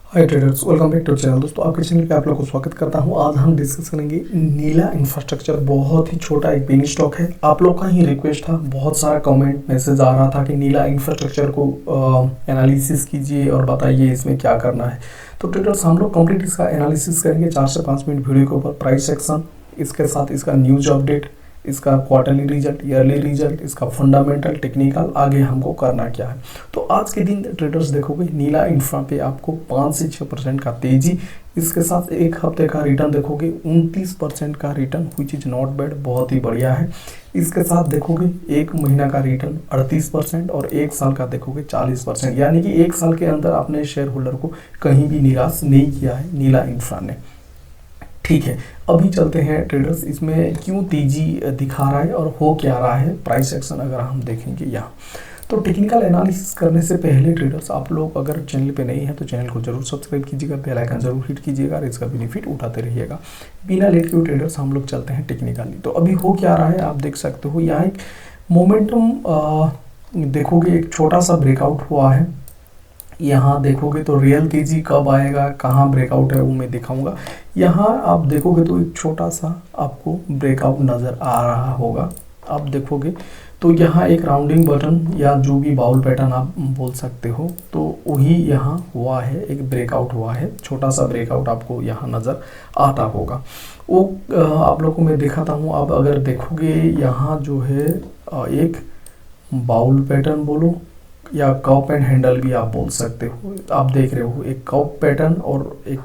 Hi traders, welcome back to channel. दोस्तों, आपके channel पे आप लोगों को स्वागत करता हूं। आज हम डिस्कस करेंगे नीला इंफ्रास्ट्रक्चर। बहुत ही छोटा एक पेनी स्टॉक है। आप लोग का ही रिक्वेस्ट था, बहुत सारा कमेंट मैसेज आ रहा था कि नीला इंफ्रास्ट्रक्चर को एनालिसिस कीजिए और बताइए इसमें क्या करना है। तो ट्रेडर्स, हम लोग कंप्लीट इसका एनालिसिस करेंगे 4 से 5 मिनट वीडियो के ऊपर। प्राइस सेक्शन, इसके साथ इसका न्यूज अपडेट, इसका क्वार्टरली रिजल्ट, ईयरली रिजल्ट, इसका फंडामेंटल, टेक्निकल, आगे हमको करना क्या है। तो आज के दिन ट्रेडर्स देखोगे नीला इंफ्रा पे आपको 5 से 6% का तेजी, इसके साथ एक हफ्ते का रिटर्न देखोगे 29% का return, which is not bad, बहुत ही बढ़िया है। इसके साथ देखोगे एक महीना का रिटर्न 38% और एक साल का देखोगे 40%, यानी कि एक साल के अंदर अपने शेयर होल्डर को कहीं भी निराश नहीं किया है नीला इंफ्रा ने। ठीक है, अभी चलते हैं ट्रेडर्स, इसमें क्यों तेजी दिखा रहा है और हो क्या रहा है। प्राइस एक्शन अगर हम देखेंगे यहाँ, तो टेक्निकल एनालिसिस करने से पहले ट्रेडर्स, आप लोग अगर चैनल पे नहीं है तो चैनल को जरूर सब्सक्राइब कीजिएगा, बेल आइकन जरूर हिट कीजिएगा और इसका बेनिफिट उठाते रहिएगा। बिना लेट के ट्रेडर्स हम लोग चलते हैं टेक्निकली। तो अभी हो क्या रहा है आप देख सकते हो, यहाँ एक मोमेंटम देखोगे, एक छोटा सा ब्रेकआउट हुआ है। यहाँ देखोगे तो रियल तेजी कब आएगा, कहाँ ब्रेकआउट है वो मैं दिखाऊंगा। यहाँ आप देखोगे तो एक छोटा सा आपको ब्रेकआउट नज़र आ रहा होगा। आप देखोगे तो यहाँ एक राउंडिंग बटन या जो भी बाउल पैटर्न आप बोल सकते हो, तो वही यहाँ हुआ है, एक ब्रेकआउट हुआ है, छोटा सा ब्रेकआउट आपको यहाँ नज़र आता होगा। वो आप लोगों को मैं दिखाता हूँ। आप अगर देखोगे यहाँ जो है एक बाउल पैटर्न बोलो या कप एंड हैंडल भी आप बोल सकते हो। आप देख रहे हो एक कप पैटर्न और एक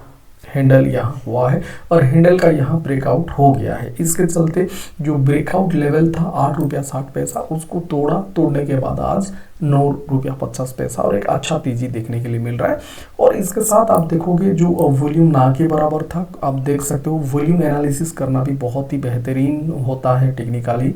हैंडल यहाँ हुआ है और हैंडल का यहाँ ब्रेकआउट हो गया है। इसके चलते जो ब्रेकआउट लेवल था 8 रुपया 60 पैसा, उसको तोड़ने के बाद आज 9 रुपया 50 पैसा और एक अच्छा तेजी देखने के लिए मिल रहा है। और इसके साथ आप देखोगे जो वॉल्यूम ना के बराबर था, आप देख सकते हो वॉल्यूम एनालिसिस करना भी बहुत ही बेहतरीन होता है टेक्निकली।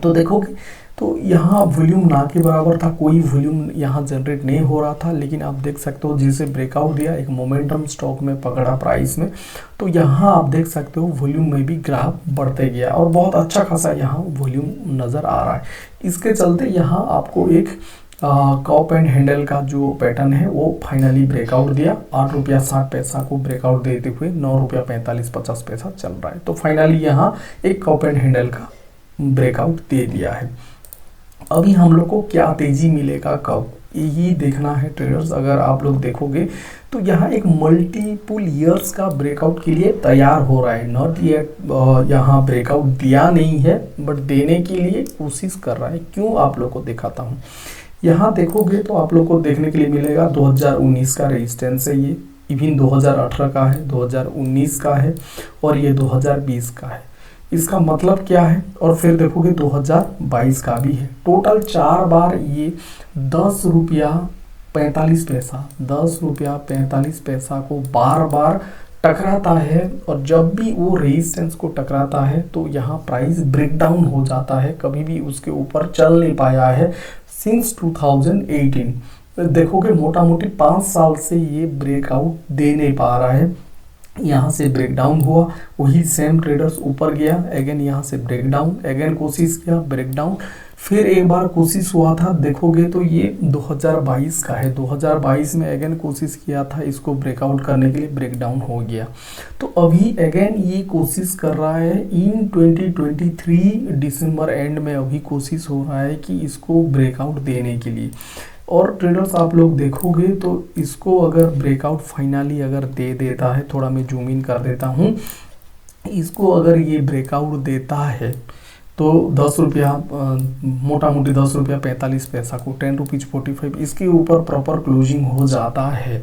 तो देखोगे तो यहाँ वॉल्यूम ना के बराबर था, कोई वॉल्यूम यहाँ जनरेट नहीं हो रहा था, लेकिन आप देख सकते हो जैसे ब्रेकआउट दिया, एक मोमेंटम स्टॉक में पकड़ा प्राइस में, तो यहाँ आप देख सकते हो वॉल्यूम में भी ग्राफ बढ़ते गया और बहुत अच्छा खासा यहाँ वॉल्यूम नज़र आ रहा है। इसके चलते यहाँ आपको एक कप एंड हैंडल का जो पैटर्न है वो फाइनली ब्रेकआउट दिया। 8 रुपया 60 पैसा को ब्रेकआउट देते हुए 9 रुपया 45-50 पैसा चल रहा है। तो फाइनली यहाँ एक कप एंड हैंडल का ब्रेकआउट दे दिया है। अभी हम लोग को क्या तेजी मिलेगा, कब, यही देखना है ट्रेडर्स। अगर आप लोग देखोगे तो यहाँ एक मल्टीपल ईयर्स का ब्रेकआउट के लिए तैयार हो रहा है। नॉट येट यहाँ ब्रेकआउट दिया नहीं है, बट देने के लिए कोशिश कर रहा है। क्यों, आप लोग को दिखाता हूँ। यहाँ देखोगे तो आप लोग को देखने के लिए मिलेगा 2019 का रेजिस्टेंस है, ये इवन 2018 का है, 2019 का है और ये 2020 का है। इसका मतलब क्या है, और फिर देखोगे 2022 का भी है। टोटल 4 बार ये 10 रुपया 45 पैसा, 10 रुपया 45 पैसा को बार बार टकराता है। और जब भी वो रेजिस्टेंस को टकराता है तो यहाँ प्राइस ब्रेकडाउन हो जाता है, कभी भी उसके ऊपर चल नहीं पाया है सिंस 2018। देखोगे मोटा मोटी 5 साल से ये ब्रेकआउट दे नहीं पा रहा है। यहाँ से ब्रेकडाउन हुआ, वही सेम ट्रेडर्स ऊपर गया, अगेन यहाँ से ब्रेकडाउन, अगेन कोशिश किया, ब्रेकडाउन, फिर एक बार कोशिश हुआ था। देखोगे तो ये 2022 का है, 2022 में अगेन कोशिश किया था इसको ब्रेकआउट करने के लिए, ब्रेकडाउन हो गया। तो अभी अगेन ये कोशिश कर रहा है इन 2023 दिसंबर एंड में, अभी कोशिश हो रहा है कि इसको ब्रेकआउट देने के लिए। और ट्रेडर्स आप लोग देखोगे तो इसको अगर ब्रेकआउट फाइनली अगर दे देता है, थोड़ा मैं जूम इन कर देता हूँ, इसको अगर ये ब्रेकआउट देता है तो 10 रुपया मोटा मोटी 10 रुपया 45 पैसा को 10 रुपीज़ 45 इसके ऊपर प्रॉपर क्लोजिंग हो जाता है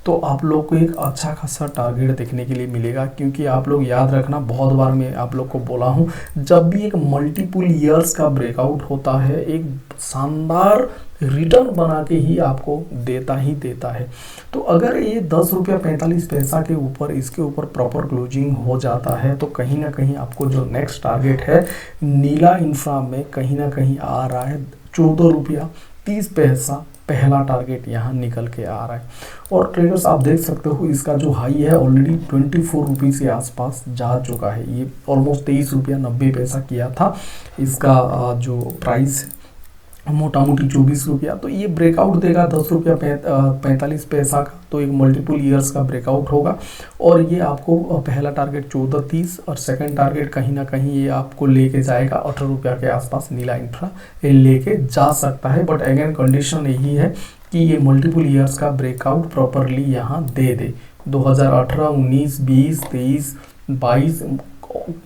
तो आप लोग को एक अच्छा खासा टारगेट देखने के लिए मिलेगा। क्योंकि आप लोग याद रखना, बहुत बार मैं आप लोग को बोला हूँ, जब भी एक मल्टीपल ईयर्स का ब्रेकआउट होता है एक शानदार रिटर्न बना के ही आपको देता ही देता है। तो अगर ये 10 रुपया 45 पैसा के ऊपर इसके ऊपर प्रॉपर क्लोजिंग हो जाता है तो कहीं ना कहीं आपको जो नेक्स्ट टारगेट है नीला इंफ्रा में कहीं ना कहीं आ रहा है 14 रुपया 30 पैसा, पहला टारगेट यहाँ निकल के आ रहा है। और ट्रेडर्स आप देख सकते हो इसका जो हाई है ऑलरेडी 24 रुपीज़ के आसपास जा चुका है। ये ऑलमोस्ट 23 रुपया 90 पैसा किया था इसका जो प्राइस मोटा मोटी 24 रुपया। तो ये ब्रेकआउट देगा 10 रुपया 45 पैसा का, तो एक मल्टीपल ईयर्स का ब्रेकआउट होगा। और ये आपको पहला टारगेट 14.30 और सेकंड टारगेट कहीं ना कहीं ये आपको लेके जाएगा 18 रुपया के आसपास। नीला इंफ्रा ये लेके जा सकता है, बट अगेन कंडीशन यही है कि ये मल्टीपल ईयर्स का ब्रेकआउट प्रॉपरली यहाँ दे दे। 2018, 19, 20, 23, 22,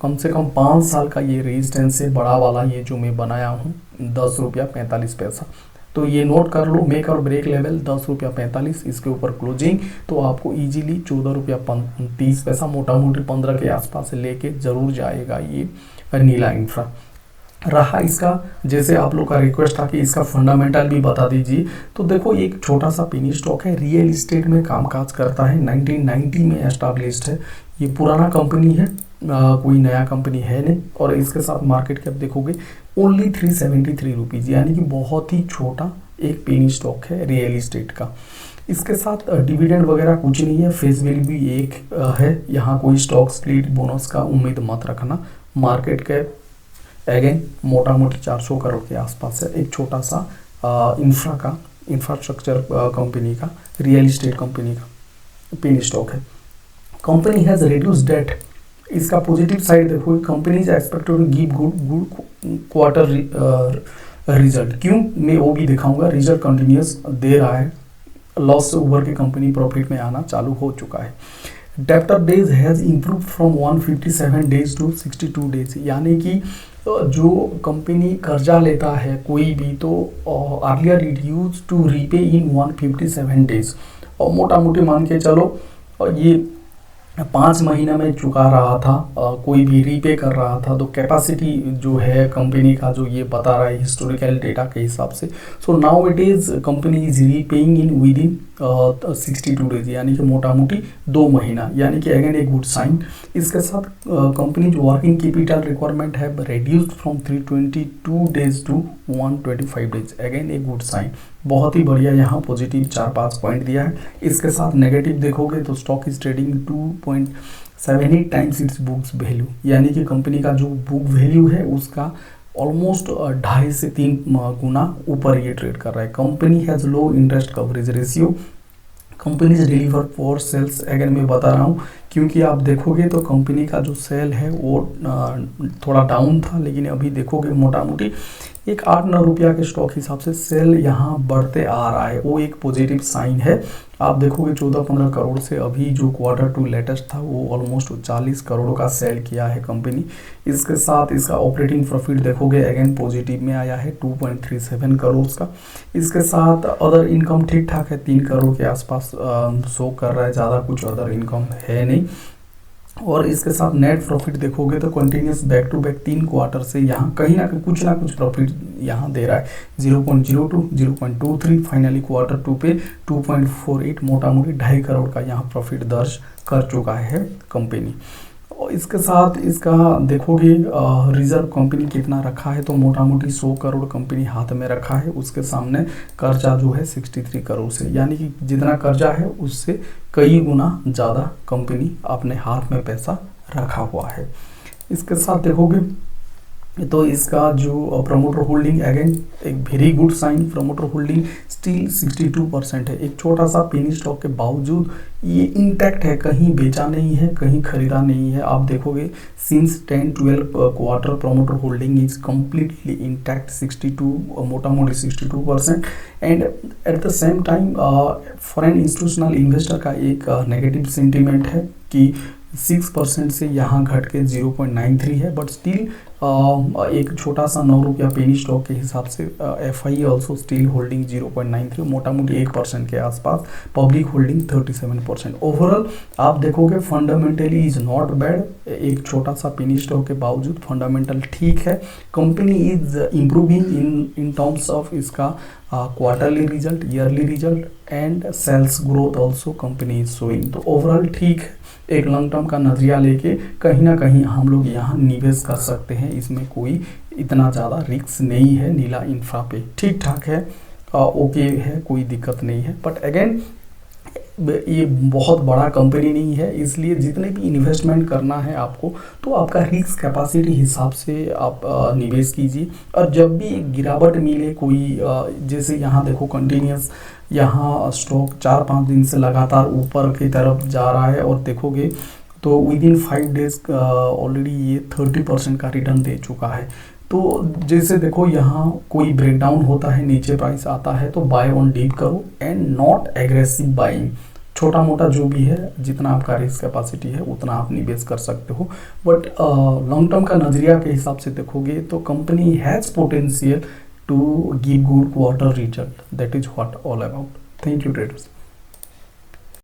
कम से कम 5 साल का ये रेजिस्टेंस है बड़ा वाला, ये जो मैं बनाया हूँ 10 रुपया 45 पैसा। तो ये नोट कर लो, मेक और ब्रेक लेवल 10 रुपया 45, इसके ऊपर क्लोजिंग तो आपको इजीली 14 रुपया 30 पैसा, मोटा मोटी 15 के आसपास लेके जरूर जाएगा ये नीला इंफ्रा। रहा इसका, जैसे आप लोग का रिक्वेस्ट था कि इसका फंडामेंटल भी बता दीजिए, तो देखो एक छोटा सा पेनी स्टॉक है, रियल इस्टेट में कामकाज करता है, 1990 में एस्टाब्लिश्ड है, ये पुराना कंपनी है, कोई नया कंपनी है नहीं। और इसके साथ मार्केट कैप देखोगे ओनली 373 रुपीज़, यानी कि बहुत ही छोटा एक पेनी स्टॉक है रियल इस्टेट का। इसके साथ डिविडेंड वगैरह कुछ नहीं है, फेस वैल्यू भी एक है, यहाँ कोई स्टॉक स्प्लिट बोनस का उम्मीद मत रखना। मार्केट कैप अगेन मोटा मोटी 400 करोड़ के आसपास है, एक छोटा सा इंफ्रास्ट्रक्चर कंपनी का, रियल इस्टेट कंपनी का पेनी स्टॉक है। कंपनी हैज़ रिड्यूस डेट, इसका पॉजिटिव साइड देखो, company is expected to give good quarter result. क्यों, मैं वो भी दिखाऊंगा। रिजल्ट कंटिन्यूस दे रहा है, लॉस से उभर के कंपनी प्रॉफिट में आना चालू हो चुका है। Debtor days has improve from 157 days to 62 days, यानी कि जो कंपनी कर्जा लेता है कोई भी, तो earlier it use to repay in 157 days, और मोटा मोटी मान के चलो ये 5 महीना में चुका रहा था, कोई भी रीपे कर रहा था। तो कैपेसिटी जो है कंपनी का, जो ये बता रहा है हिस्टोरिकल डेटा के हिसाब से, so now it is company is repaying in with in 62 days, यानी कि मोटा मोटी 2 महीना, यानी कि अगेन एक गुड साइन। इसके साथ कंपनी जो वर्किंग कैपिटल रिक्वायरमेंट है reduced from 322 days to 125 days, again एक गुड साइन, बहुत ही बढ़िया। यहाँ पॉजिटिव 4-5 पॉइंट दिया है। इसके साथ नेगेटिव देखोगे तो stock is trading 2.78 times it's books value, यानी कि कंपनी का जो बुक वैल्यू है उसका ऑलमोस्ट 2.5 से 3 गुना ऊपर ये ट्रेड कर रहा है। Company has low interest coverage ratio, companies deliver for sales, again मैं बता रहा हूँ, क्योंकि आप देखोगे तो कंपनी का जो सेल है वो थोड़ा डाउन था, लेकिन अभी देखोगे मोटा मोटी एक 8-9 रुपया के स्टॉक हिसाब से सेल यहाँ बढ़ते आ रहा है, वो एक पॉजिटिव साइन है। आप देखोगे 14-15 करोड़ से अभी जो Q2 लेटेस्ट था वो ऑलमोस्ट 40 करोड़ का सेल किया है कंपनी। इसके साथ इसका ऑपरेटिंग प्रॉफिट देखोगे अगेन पॉजिटिव में आया है 2.37 करोड़ का। इसके साथ अदर इनकम ठीक ठाक है, 3 करोड़ के आसपास शो कर रहा है, ज़्यादा कुछ अदर इनकम है नहीं। और इसके साथ नेट प्रॉफिट देखोगे तो continuous back to back 3 quarter से यहाँ कहीं ना कुछ प्रॉफिट यहाँ दे रहा है, 0.02, 0.23, फाइनली Q2 पे 2.48, मोटा मोटी 2.5 करोड़ का यहाँ प्रॉफिट दर्ज कर चुका है कंपनी। और इसके साथ इसका देखोगे रिजर्व कंपनी कितना रखा है, तो मोटा मोटी 100 करोड़ कंपनी हाथ में रखा है, उसके सामने कर्जा जो है 63 करोड़ से, यानी कि जितना कर्जा है उससे कई गुना ज़्यादा कंपनी अपने हाथ में पैसा रखा हुआ है। इसके साथ देखोगे तो इसका जो प्रमोटर होल्डिंग अगेन एक very good sign, promoter holding still 62% है, एक छोटा सा पेनी स्टॉक के बावजूद ये इंटैक्ट है, कहीं बेचा नहीं है, कहीं खरीदा नहीं है। आप देखोगे since 10-12 quarter promoter holding is completely intact, 62 मोटा मोटी 62%। And at the same time foreign institutional investor का एक नेगेटिव सेंटीमेंट है कि 6% से यहाँ घट के 0.93 है, बट स्टिल एक छोटा सा 9 रुपया पेनी स्टॉक के हिसाब से FI ऑल्सो स्टिल होल्डिंग 0.93, मोटा मोटी 1% के आसपास, पब्लिक होल्डिंग 37%। ओवरऑल आप देखोगे फंडामेंटली इज नॉट बैड, एक छोटा सा पेनी स्टॉक के बावजूद फंडामेंटल ठीक है। Company is improving in terms of इसका quarterly result, yearly result and sales growth also company is showing. तो ओवरऑल ठीक है, एक लॉन्ग टर्म का नजरिया लेके कहीं ना कहीं हम लोग यहाँ निवेश कर सकते हैं, इसमें कोई इतना ज़्यादा रिस्क नहीं है। नीला इंफ्रा पे ठीक ठाक है, ओके है, कोई दिक्कत नहीं है। बट अगेन ये बहुत बड़ा कंपनी नहीं है, इसलिए जितने भी इन्वेस्टमेंट करना है आपको, तो आपका रिस्क कैपेसिटी हिसाब से आप निवेश कीजिए। और जब भी एक गिरावट मिले कोई, जैसे यहाँ देखो कंटिन्यूस यहाँ स्टॉक 4-5 दिन से लगातार ऊपर की तरफ जा रहा है, और देखोगे तो विद इन 5 डेज ऑलरेडी ये 30% का रिटर्न दे चुका है। तो जैसे देखो यहाँ कोई ब्रेकडाउन होता है, नीचे प्राइस आता है, तो बाय ऑन डिप करो एंड नॉट एग्रेसिव बाइंग। छोटा मोटा जो भी है, जितना आपका रिस्क कैपेसिटी है उतना आप निवेश कर सकते हो, बट लॉन्ग टर्म का नज़रिया के हिसाब से देखोगे तो company has potential to give good quarter result. That is what all about. Thank you traders.